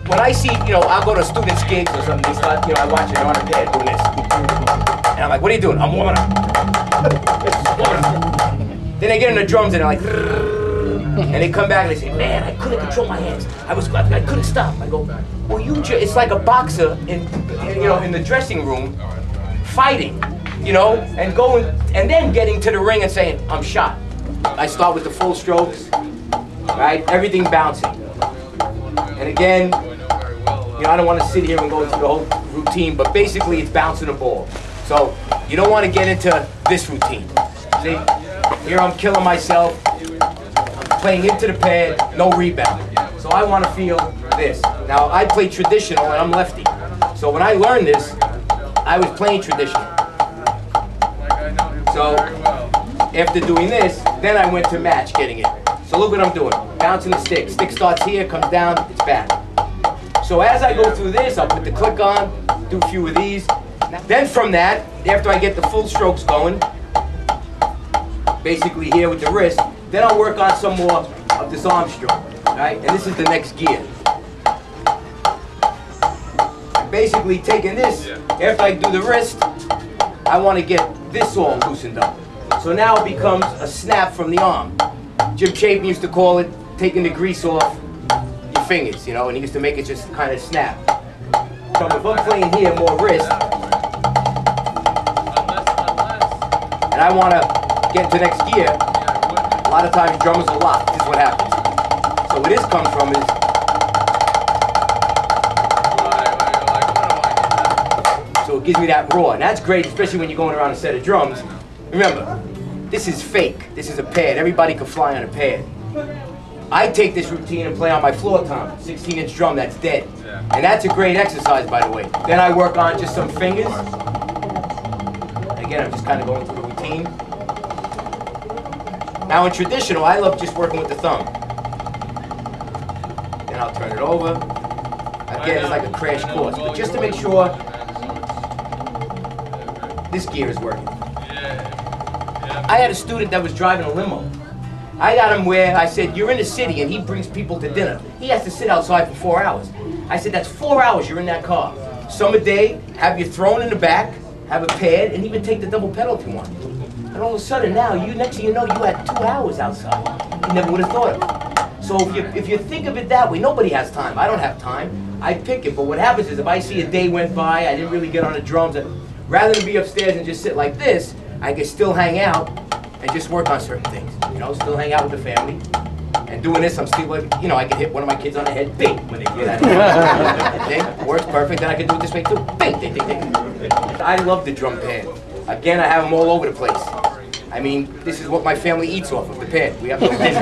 when I see, I'll go to students' gigs or something, they start, I watch it on a pad doing this. And I'm like, what are you doing? I'm warming up. Warming up. Then they get in the drums and they're like, and they come back and they say, man, I couldn't control my hands. I couldn't stop. I go, well, it's like a boxer in the dressing room fighting, and going, and then getting to the ring and saying, I'm shot. I start with the full strokes, right? Everything bouncing. And again, I don't want to sit here and go through the whole routine, but basically it's bouncing the ball. So you don't want to get into this routine. See, here I'm killing myself. I'm playing into the pad, no rebound. So I want to feel this. Now I play traditional and I'm lefty. So when I learned this, I was playing traditional. So after doing this, then I went to match getting it. So look what I'm doing. Bouncing the stick. Stick starts here, comes down, it's back. So as I go through this, I'll put the click on, do a few of these. Then from that, after I get the full strokes going, basically here with the wrist, then I'll work on some more of this arm stroke, right? And this is the next gear. I'm basically taking this, after I do the wrist, I want to get this all loosened up. So now it becomes a snap from the arm. Jim Chapin used to call it taking the grease off your fingers, and he used to make it just kind of snap. So if I'm playing here more wrist, and I want to get into next gear, a lot of times drummers are locked. This is what happens. So where this comes from is, so it gives me that raw, and that's great, especially when you're going around a set of drums. Remember, this is fake. This is a pad. Everybody can fly on a pad. I take this routine and play on my floor tom, 16-inch drum that's dead. And that's a great exercise, by the way. Then I work on just some fingers. Again, I'm just kind of going through the routine. Now in traditional, I love just working with the thumb. Then I'll turn it over. Again, it's like a crash course, but just to make sure this gear is working. I had a student that was driving a limo. I got him where I said, you're in the city and he brings people to dinner. He has to sit outside for 4 hours. I said, that's 4 hours you're in that car. Summer day, have your throne in the back, have a pad, and even take the double pedal if you want. And all of a sudden now, next thing you know, you had 2 hours outside. You never would have thought of it. So if you think of it that way, nobody has time. I don't have time. I pick it. But what happens is if I see a day went by, I didn't really get on the drums, and rather than be upstairs and just sit like this, I can still hang out and just work on certain things. Still hang out with the family. And doing this, I'm still, I can hit one of my kids on the head, bing, when they hear that. Ding, works perfect, and I can do it this way too. Bing, ding, ding, ding. I love the drum pad. Again, I have them all over the place. I mean, this is what my family eats off of, the pad. We have no business.